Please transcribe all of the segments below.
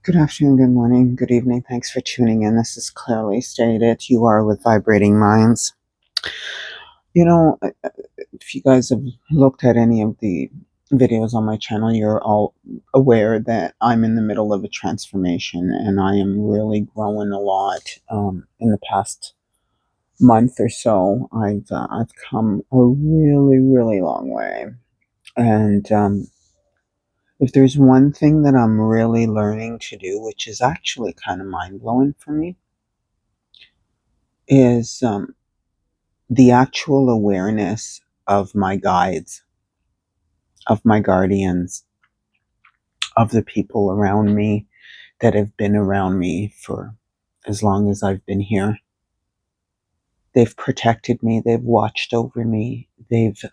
Good afternoon, good morning, good evening. Thanks for tuning in. This is clearly stated. You are with Vibrating Minds. If you guys have looked at any of the videos on my channel, you're all aware that I'm in the middle of a transformation and I am really growing a lot. In the past month or so, I've come a really, really long way. And if there's one thing that I'm really learning to do, which is actually kind of mind blowing for me, is the actual awareness of my guides, of my guardians, of the people around me that have been around me for as long as I've been here. They've protected me, they've watched over me, it's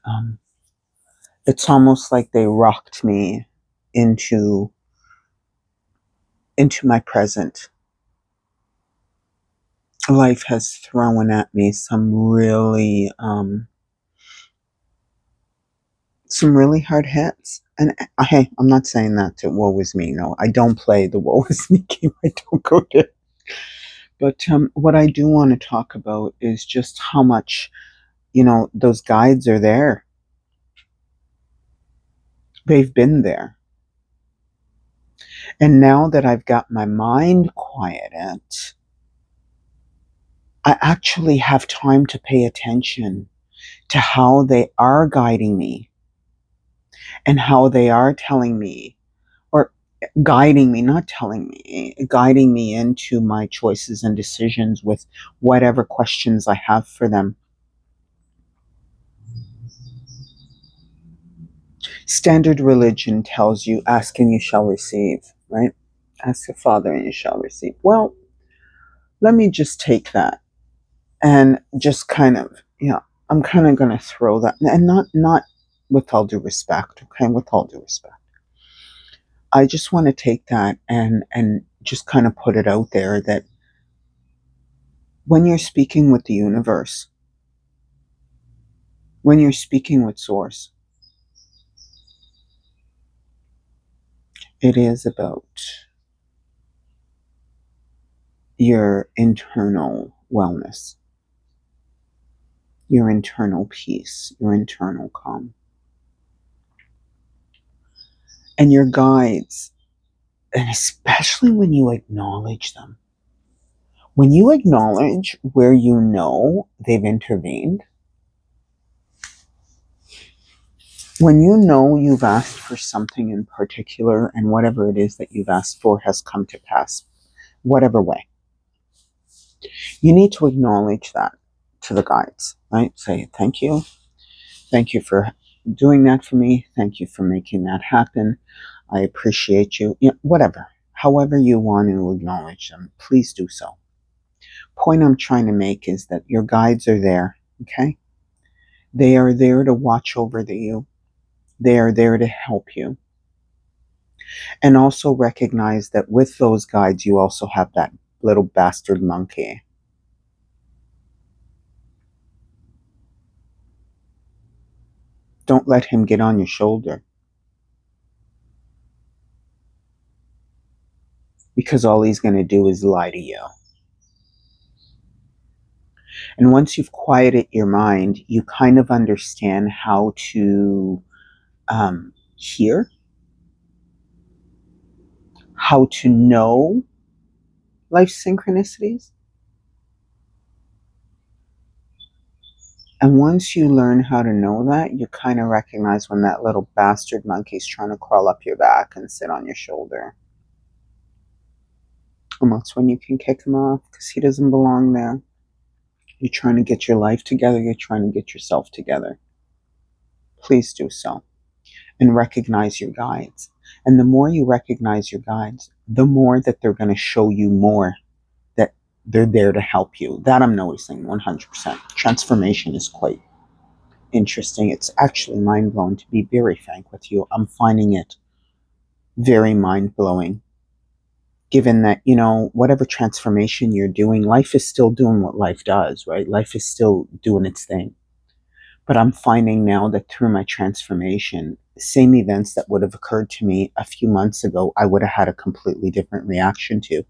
almost like they rocked me into my present. Life has thrown at me some really hard hits. And hey, I'm not saying that to woe is me. No, I don't play the woe is me game. I don't go there. But what I do want to talk about is just how much, those guides are there. They've been there. And now that I've got my mind quieted, I actually have time to pay attention to how they are guiding me and how they are telling me, or guiding me, not telling me, guiding me into my choices and decisions with whatever questions I have for them. Standard religion tells you, ask and you shall receive, right? Ask your Father and you shall receive. Well, let me just take that and just kind of, I'm kind of going to throw that, and not with all due respect, okay? With all due respect. I just want to take that and just kind of put it out there that when you're speaking with the universe, when you're speaking with Source, it is about your internal wellness, your internal peace, your internal calm. And your guides, and especially when you acknowledge them, when you acknowledge where you know they've intervened, when you know you've asked for something in particular and whatever it is that you've asked for has come to pass, whatever way, you need to acknowledge that to the guides, right? Say, thank you. Thank you for doing that for me. Thank you for making that happen. I appreciate you. Whatever. However you want to acknowledge them, please do so. Point I'm trying to make is that your guides are there, okay? They are there to watch over you. They are there to help you. And also recognize that with those guides, you also have that little bastard monkey. Don't let him get on your shoulder. Because all he's going to do is lie to you. And once you've quieted your mind, you kind of understand how to hear, how to know life synchronicities. And once you learn how to know that, you kind of recognize when that little bastard monkey's trying to crawl up your back and sit on your shoulder. And that's when you can kick him off because he doesn't belong there. You're trying to get your life together. You're trying to get yourself together. Please do so. And recognize your guides. And the more you recognize your guides, the more that they're going to show you more that they're there to help you. That I'm noticing 100%. Transformation is quite interesting. It's actually mind-blowing, to be very frank with you. I'm finding it very mind-blowing. Given that, whatever transformation you're doing, life is still doing what life does, right? Life is still doing its thing. But I'm finding now that through my transformation, same events that would have occurred to me a few months ago, I would have had a completely different reaction to.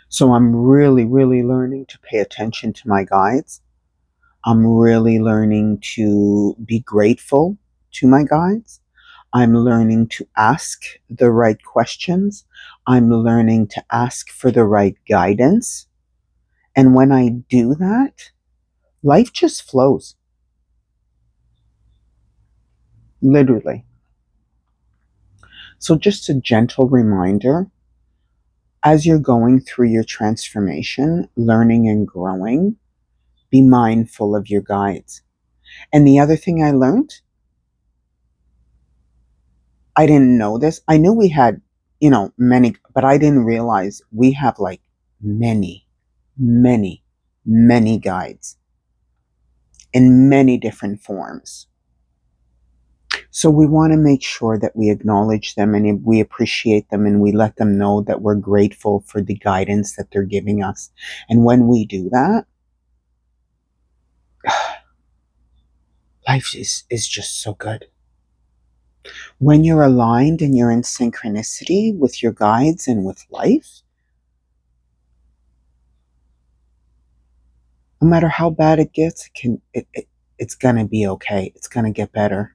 So I'm really, really learning to pay attention to my guides. I'm really learning to be grateful to my guides. I'm learning to ask the right questions. I'm learning to ask for the right guidance. And when I do that, life just flows, literally. So, just a gentle reminder as you're going through your transformation, learning and growing, be mindful of your guides. And the other thing I learned, I didn't know this. I knew we had, many, but I didn't realize we have like many, many, many guides in many different forms. So we want to make sure that we acknowledge them and we appreciate them and we let them know that we're grateful for the guidance that they're giving us. And when we do that, life is just so good. When you're aligned and you're in synchronicity with your guides and with life, no matter how bad it gets, it's gonna be okay. It's gonna get better.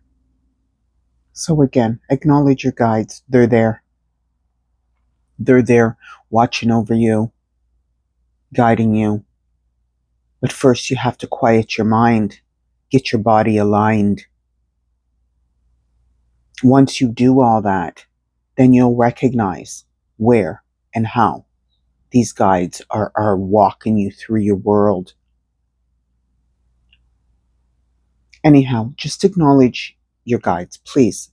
So again, acknowledge your guides. They're there. They're there watching over you, guiding you. But first you have to quiet your mind, get your body aligned. Once you do all that, then you'll recognize where and how these guides are walking you through your world. Anyhow, just acknowledge your guides, please.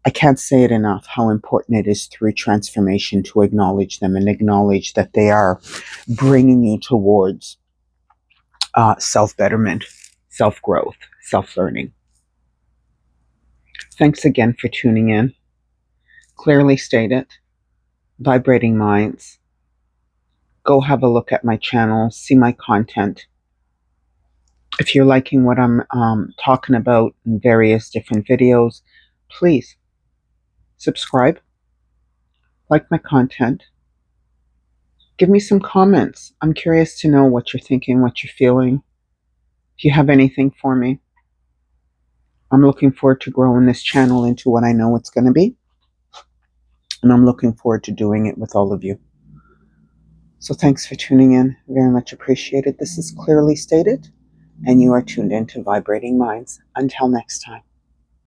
I can't say it enough how important it is through transformation to acknowledge them and acknowledge that they are bringing you towards self-betterment, self-growth, self-learning. Thanks again for tuning in. Clearly stated, Vibrating Minds. Go have a look at my channel, see my content. If you're liking what I'm talking about in various different videos, please subscribe, like my content, give me some comments. I'm curious to know what you're thinking, what you're feeling. If you have anything for me, I'm looking forward to growing this channel into what I know it's going to be. And I'm looking forward to doing it with all of you. So thanks for tuning in. Very much appreciated. This is Clearly Stated, and you are tuned into Vibrating Minds. Until next time.